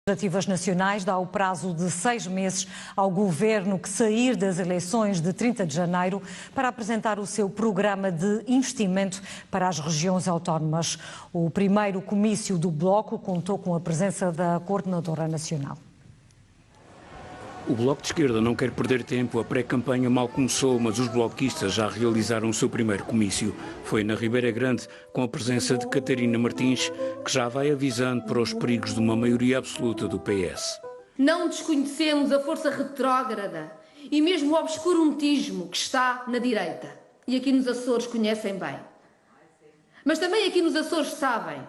Legislativas nacionais dá o prazo de 6 meses ao Governo que sair das eleições de 30 de janeiro para apresentar o seu programa de investimento para as regiões autónomas. O primeiro comício do Bloco contou com a presença da Coordenadora Nacional. O Bloco de Esquerda não quer perder tempo. A pré-campanha mal começou, mas os bloquistas já realizaram o seu primeiro comício. Foi na Ribeira Grande, com a presença de Catarina Martins, que já vai avisando para os perigos de uma maioria absoluta do PS. Não desconhecemos a força retrógrada e mesmo o obscurantismo que está na direita. E aqui nos Açores conhecem bem. Mas também aqui nos Açores sabem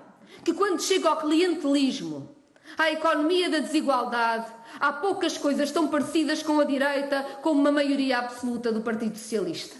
que quando chega ao clientelismo, à economia da desigualdade, há poucas coisas tão parecidas com a direita como uma maioria absoluta do Partido Socialista.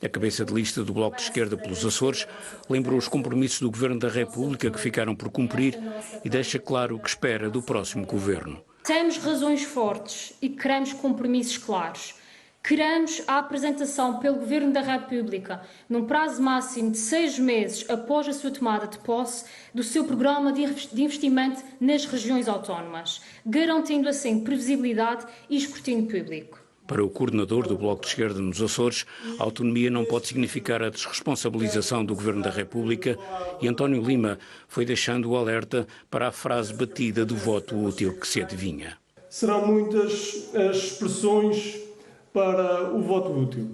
A cabeça de lista do Bloco de Esquerda pelos Açores lembrou os compromissos do Governo da República que ficaram por cumprir e deixa claro o que espera do próximo Governo. Temos razões fortes e queremos compromissos claros. Queremos a apresentação pelo Governo da República, num prazo máximo de 6 meses após a sua tomada de posse, do seu programa de investimento nas regiões autónomas, garantindo assim previsibilidade e escrutínio público. Para o coordenador do Bloco de Esquerda nos Açores, a autonomia não pode significar a desresponsabilização do Governo da República e António Lima foi deixando o alerta para a frase batida do voto útil que se adivinha. Serão muitas as expressões para o voto útil,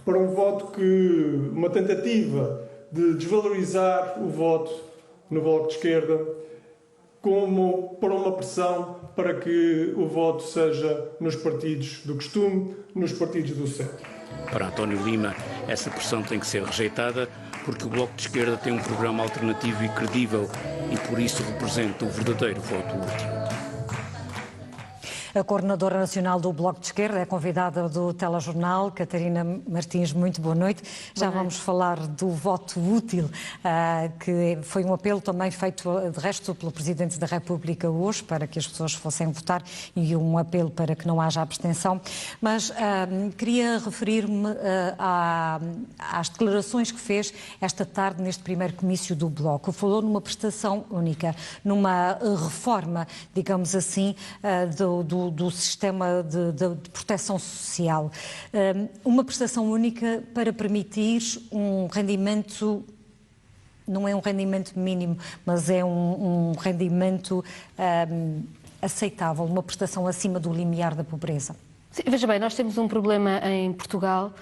para um voto que, uma tentativa de desvalorizar o voto no Bloco de Esquerda, como para uma pressão para que o voto seja nos partidos do costume, nos partidos do centro. Para António Lima, essa pressão tem que ser rejeitada porque o Bloco de Esquerda tem um programa alternativo e credível e por isso representa o verdadeiro voto útil. A Coordenadora Nacional do Bloco de Esquerda é convidada do Telejornal, Catarina Martins, muito boa noite. Já vamos falar do voto útil, que foi um apelo também feito, de resto, pelo Presidente da República hoje, para que as pessoas fossem votar e um apelo para que não haja abstenção. Mas queria referir-me às declarações que fez esta tarde neste primeiro comício do Bloco. Falou numa prestação única, numa reforma, digamos assim, do sistema de proteção social. Uma prestação única para permitir um rendimento, não é um rendimento mínimo, mas é um rendimento aceitável, uma prestação acima do limiar da pobreza. Sim, veja bem, nós temos um problema em Portugal,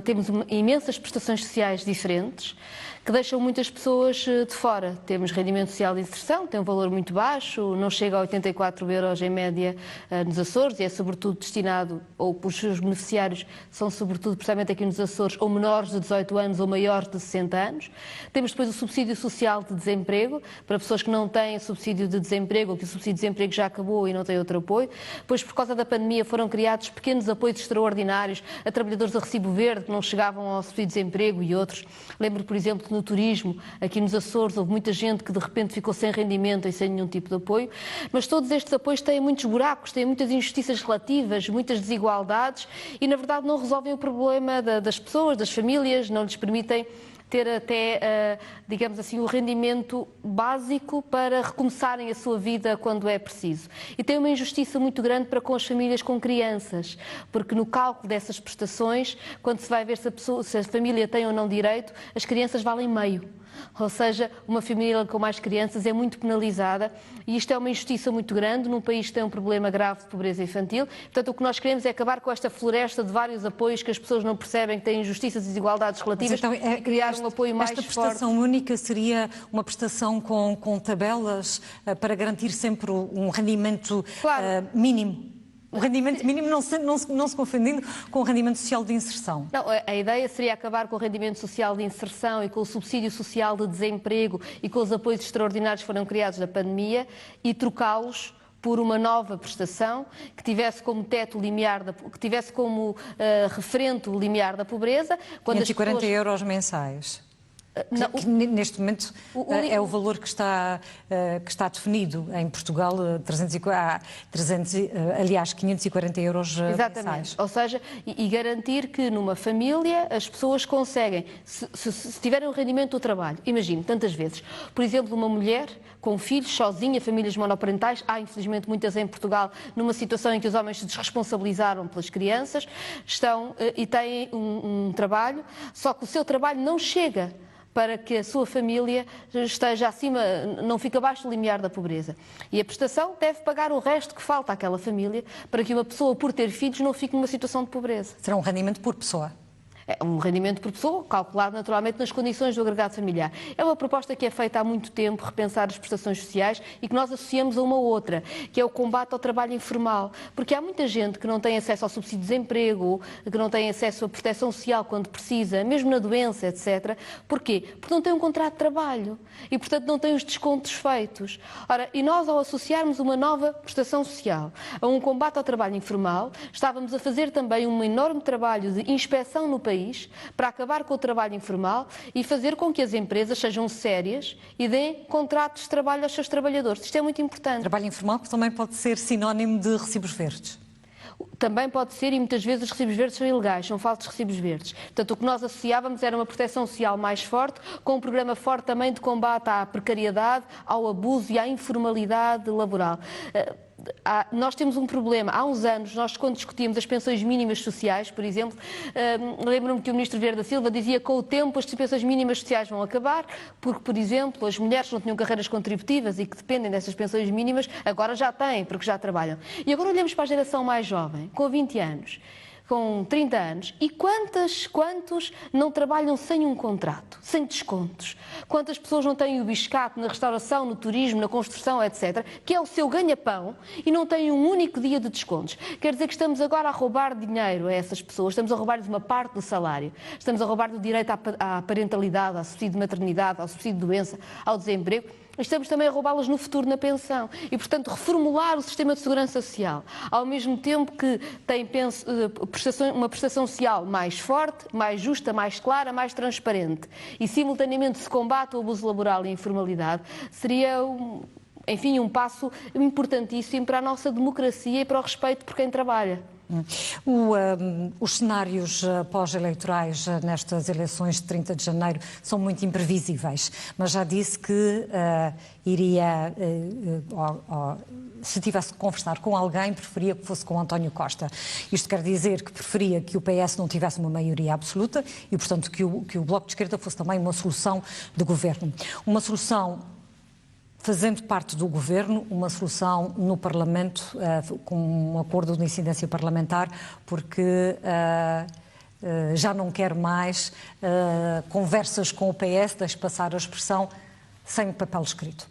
temos imensas prestações sociais diferentes, que deixam muitas pessoas de fora. Temos rendimento social de inserção, tem um valor muito baixo, não chega a 84 euros em média nos Açores e é sobretudo destinado, ou os seus beneficiários são sobretudo, precisamente aqui nos Açores, ou menores de 18 anos ou maiores de 60 anos. Temos depois o subsídio social de desemprego, para pessoas que não têm subsídio de desemprego ou que o subsídio de desemprego já acabou e não têm outro apoio. Depois, por causa da pandemia, foram criados pequenos apoios extraordinários a trabalhadores a recibo verde que não chegavam ao subsídio de desemprego e outros. Lembro, por exemplo, que no turismo, aqui nos Açores, houve muita gente que de repente ficou sem rendimento e sem nenhum tipo de apoio, mas todos estes apoios têm muitos buracos, têm muitas injustiças relativas, muitas desigualdades e, na verdade, não resolvem o problema das pessoas, das famílias, não lhes permitem ter até, digamos assim, o rendimento básico para recomeçarem a sua vida quando é preciso. E tem uma injustiça muito grande para com as famílias com crianças, porque no cálculo dessas prestações, quando se vai ver se a família tem ou não direito, as crianças valem meio. Ou seja, uma família com mais crianças é muito penalizada e isto é uma injustiça muito grande num país que tem um problema grave de pobreza infantil. Portanto, o que nós queremos é acabar com esta floresta de vários apoios que as pessoas não percebem, que têm injustiças e desigualdades relativas, então, criar um apoio mais forte. Esta prestação única seria uma prestação com tabelas para garantir sempre um rendimento mínimo? O rendimento mínimo não se confundindo com o rendimento social de inserção. Não, a ideia seria acabar com o rendimento social de inserção e com o subsídio social de desemprego e com os apoios extraordinários que foram criados na pandemia e trocá-los por uma nova prestação que tivesse como teto limiar, que tivesse como referente o limiar da pobreza. 540 euros mensais. Que neste momento é o valor que está definido em Portugal, 540 euros Exatamente. mensais. Ou seja, e garantir que numa família as pessoas conseguem, se tiverem o rendimento do trabalho, imagino, tantas vezes, por exemplo, uma mulher com filhos, sozinha, famílias monoparentais, há infelizmente muitas em Portugal, numa situação em que os homens se desresponsabilizaram pelas crianças, estão e têm um trabalho, só que o seu trabalho não chega para que a sua família esteja acima, não fique abaixo do limiar da pobreza. E a prestação deve pagar o resto que falta àquela família para que uma pessoa, por ter filhos, não fique numa situação de pobreza. Será um rendimento por pessoa? É um rendimento por pessoa, calculado naturalmente nas condições do agregado familiar. É uma proposta que é feita há muito tempo, repensar as prestações sociais e que nós associamos a uma outra, que é o combate ao trabalho informal. Porque há muita gente que não tem acesso ao subsídio de desemprego, que não tem acesso à proteção social quando precisa, mesmo na doença, etc. Porquê? Porque não tem um contrato de trabalho e, portanto, não tem os descontos feitos. Ora, e nós, ao associarmos uma nova prestação social a um combate ao trabalho informal, estávamos a fazer também um enorme trabalho de inspeção no país para acabar com o trabalho informal e fazer com que as empresas sejam sérias e deem contratos de trabalho aos seus trabalhadores. Isto é muito importante. Trabalho informal que também pode ser sinónimo de recibos verdes. Também pode ser, e muitas vezes os recibos verdes são ilegais, são falsos recibos verdes. Portanto, o que nós associávamos era uma proteção social mais forte, com um programa forte também de combate à precariedade, ao abuso e à informalidade laboral. Nós temos um problema. Há uns anos, nós quando discutíamos as pensões mínimas sociais, por exemplo, lembro-me que o Ministro Vieira da Silva dizia que com o tempo as pensões mínimas sociais vão acabar, porque, por exemplo, as mulheres que não tinham carreiras contributivas e que dependem dessas pensões mínimas, agora já têm, porque já trabalham. E agora olhamos para a geração mais jovem, com 20 anos, com 30 anos, e quantos não trabalham sem um contrato, sem descontos? Quantas pessoas não têm o biscate na restauração, no turismo, na construção, etc., que é o seu ganha-pão e não têm um único dia de descontos? Quer dizer que estamos agora a roubar dinheiro a essas pessoas, estamos a roubar-lhes uma parte do salário, estamos a roubar-lhe o direito à parentalidade, ao subsídio de maternidade, ao subsídio de doença, ao desemprego. Estamos também a roubá-las no futuro na pensão e, portanto, reformular o sistema de segurança social, ao mesmo tempo que tem uma prestação social mais forte, mais justa, mais clara, mais transparente e, simultaneamente, se combate o abuso laboral e a informalidade, seria, enfim, um passo importantíssimo para a nossa democracia e para o respeito por quem trabalha. Os cenários pós-eleitorais nestas eleições de 30 de janeiro são muito imprevisíveis, mas já disse que iria, se tivesse que conversar com alguém, preferia que fosse com António Costa. Isto quer dizer que preferia que o PS não tivesse uma maioria absoluta e, portanto, que o Bloco de Esquerda fosse também uma solução de governo. Uma solução fazendo parte do governo, uma solução no Parlamento, com um acordo de incidência parlamentar, porque já não quer mais conversas com o PS, deixe passar a expressão, sem papel escrito.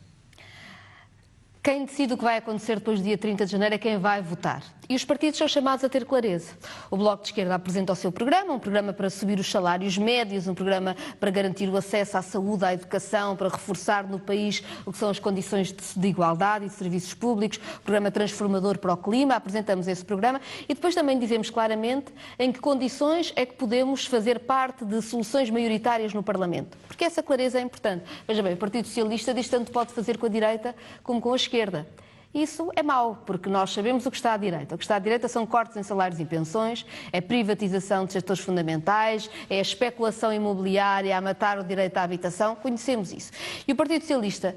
Quem decide o que vai acontecer depois do dia 30 de janeiro é quem vai votar. E os partidos são chamados a ter clareza. O Bloco de Esquerda apresenta o seu programa, um programa para subir os salários médios, um programa para garantir o acesso à saúde, à educação, para reforçar no país o que são as condições de igualdade e de serviços públicos, programa transformador para o clima, apresentamos esse programa e depois também dizemos claramente em que condições é que podemos fazer parte de soluções maioritárias no Parlamento. Porque essa clareza é importante. Veja bem, o Partido Socialista diz que tanto pode fazer com a direita como com a esquerda. Isso é mau, porque nós sabemos o que está à direita. O que está à direita são cortes em salários e pensões, é privatização de setores fundamentais, é a especulação imobiliária a matar o direito à habitação, conhecemos isso. E o Partido Socialista,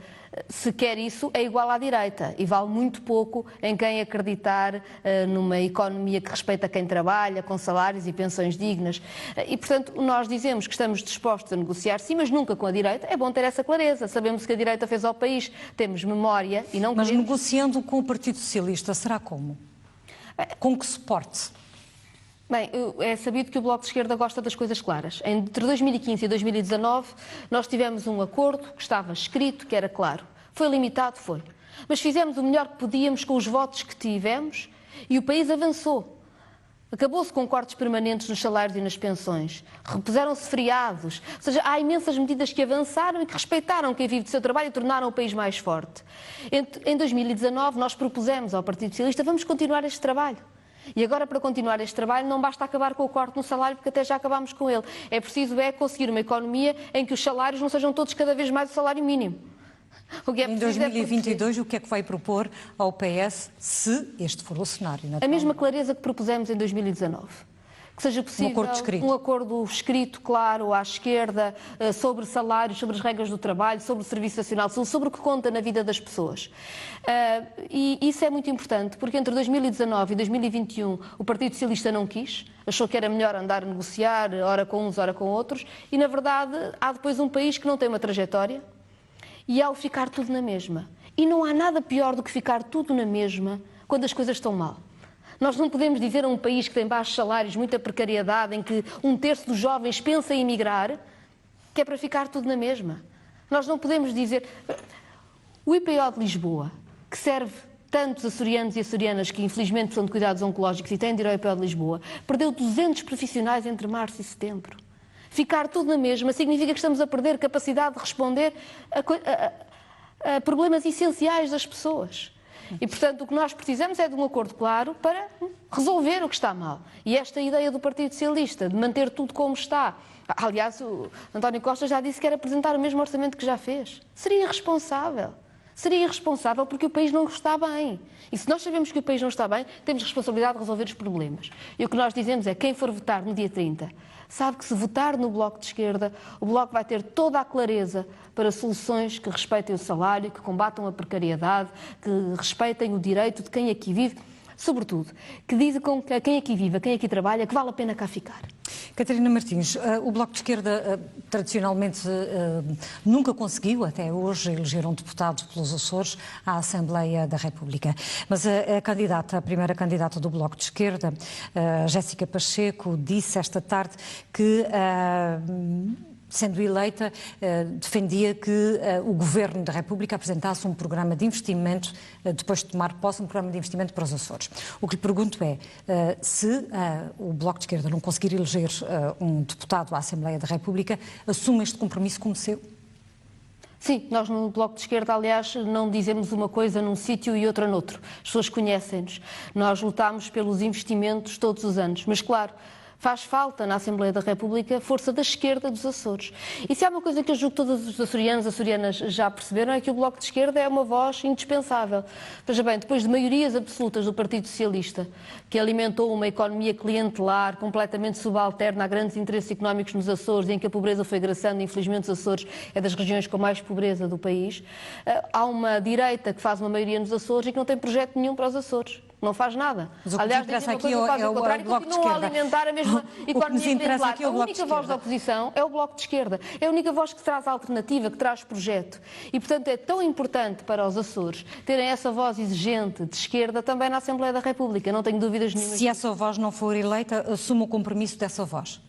se quer isso, é igual à direita e vale muito pouco em quem acreditar numa economia que respeita quem trabalha, com salários e pensões dignas. E, portanto, nós dizemos que estamos dispostos a negociar, sim, mas nunca com a direita. É bom ter essa clareza. Sabemos o que a direita fez ao país, temos memória e não... Mas negociando com o Partido Socialista, será como? Com que suporte? Bem, é sabido que o Bloco de Esquerda gosta das coisas claras. Entre 2015 e 2019, nós tivemos um acordo que estava escrito, que era claro. Foi limitado? Foi. Mas fizemos o melhor que podíamos com os votos que tivemos e o país avançou. Acabou-se com cortes permanentes nos salários e nas pensões. Repuseram-se feriados. Ou seja, há imensas medidas que avançaram e que respeitaram quem vive do seu trabalho e tornaram o país mais forte. Em 2019, nós propusemos ao Partido Socialista, vamos continuar este trabalho. E agora, para continuar este trabalho, não basta acabar com o corte no salário, porque até já acabámos com ele. É preciso conseguir uma economia em que os salários não sejam todos cada vez mais o salário mínimo. O que é em preciso 2022, o que é que vai propor ao PS se este for o cenário? A mesma clareza que propusemos em 2019. Que seja possível um acordo escrito, claro, à esquerda, sobre salários, sobre as regras do trabalho, sobre o Serviço Nacional de Saúde, sobre o que conta na vida das pessoas. E isso é muito importante, porque entre 2019 e 2021 o Partido Socialista não quis, achou que era melhor andar a negociar, ora com uns, ora com outros, e na verdade há depois um país que não tem uma trajetória, e ao ficar tudo na mesma. E não há nada pior do que ficar tudo na mesma quando as coisas estão mal. Nós não podemos dizer a um país que tem baixos salários, muita precariedade, em que 1/3 dos jovens pensa em emigrar, que é para ficar tudo na mesma. Nós não podemos dizer... O IPO de Lisboa, que serve tantos açorianos e açorianas que infelizmente precisam de cuidados oncológicos e têm de ir ao IPO de Lisboa, perdeu 200 profissionais entre março e setembro. Ficar tudo na mesma significa que estamos a perder capacidade de responder a problemas essenciais das pessoas. E, portanto, o que nós precisamos é de um acordo claro para resolver o que está mal. E esta ideia do Partido Socialista, de manter tudo como está... Aliás, o António Costa já disse que era apresentar o mesmo orçamento que já fez. Seria irresponsável. Seria irresponsável porque o país não está bem. E se nós sabemos que o país não está bem, temos responsabilidade de resolver os problemas. E o que nós dizemos é que quem for votar no dia 30 sabe que se votar no Bloco de Esquerda, o Bloco vai ter toda a clareza para soluções que respeitem o salário, que combatam a precariedade, que respeitem o direito de quem aqui vive, sobretudo, que dizem a quem aqui vive, a quem aqui trabalha, que vale a pena cá ficar. Catarina Martins, o Bloco de Esquerda tradicionalmente nunca conseguiu, até hoje, eleger um deputado pelos Açores à Assembleia da República. Mas a primeira candidata do Bloco de Esquerda, Jéssica Pacheco, disse esta tarde que... sendo eleita, defendia que o Governo da República apresentasse um programa de investimento, depois de tomar posse, um programa de investimento para os Açores. O que lhe pergunto é, se o Bloco de Esquerda não conseguir eleger um deputado à Assembleia da República, assume este compromisso como seu? Sim, nós no Bloco de Esquerda, aliás, não dizemos uma coisa num sítio e outra noutro. As pessoas conhecem-nos. Nós lutamos pelos investimentos todos os anos, mas claro... Faz falta na Assembleia da República força da esquerda dos Açores. E se há uma coisa que eu julgo que todos os açorianos e açorianas já perceberam é que o Bloco de Esquerda é uma voz indispensável. Veja bem, depois de maiorias absolutas do Partido Socialista, que alimentou uma economia clientelar completamente subalterna a grandes interesses económicos nos Açores, em que a pobreza foi graçando, infelizmente os Açores é das regiões com mais pobreza do país, há uma direita que faz uma maioria nos Açores e que não tem projeto nenhum para os Açores. Não faz nada. Mas o que aliás, interessa aqui é o Bloco de Esquerda. A alimentar a mesma economia clientelar. A única voz da oposição é o Bloco de Esquerda. É a única voz que traz alternativa, que traz projeto. E, portanto, é tão importante para os Açores terem essa voz exigente de esquerda também na Assembleia da República. Não tenho dúvidas nenhuma. Se essa voz não for eleita, assume o compromisso dessa voz?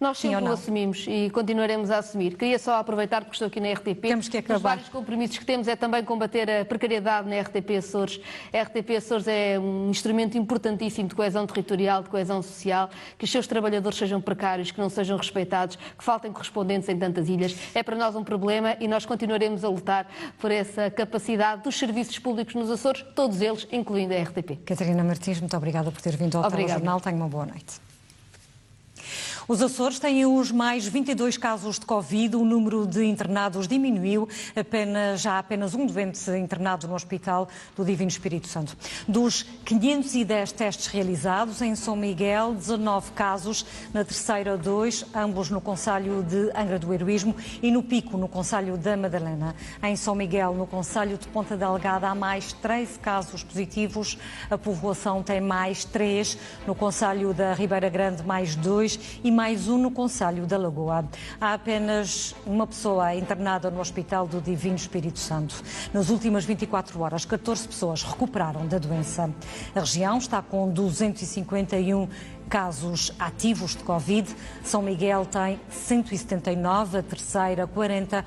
Nós sempre o assumimos e continuaremos a assumir. Queria só aproveitar, porque estou aqui na RTP. Temos que acabar. Os vários compromissos que temos é também combater a precariedade na RTP Açores. A RTP Açores é um instrumento importantíssimo de coesão territorial, de coesão social, que os seus trabalhadores sejam precários, que não sejam respeitados, que faltem correspondentes em tantas ilhas. É para nós um problema e nós continuaremos a lutar por essa capacidade dos serviços públicos nos Açores, todos eles, incluindo a RTP. Catarina Martins, muito obrigada por ter vindo ao Telejornal. Tenha uma boa noite. Os Açores têm os mais 22 casos de Covid, o número de internados diminuiu, já há apenas um doente internado no Hospital do Divino Espírito Santo. Dos 510 testes realizados, em São Miguel, 19 casos, na Terceira 2, ambos no concelho de Angra do Heroísmo e no Pico, no concelho da Madalena. Em São Miguel, no concelho de Ponta Delgada, há mais 13 casos positivos, a povoação tem mais 3, no concelho da Ribeira Grande mais 2 e mais um no concelho da Lagoa. Há apenas uma pessoa internada no Hospital do Divino Espírito Santo. Nas últimas 24 horas, 14 pessoas recuperaram da doença. A região está com 251 casos ativos de Covid. São Miguel tem 179, a Terceira 40.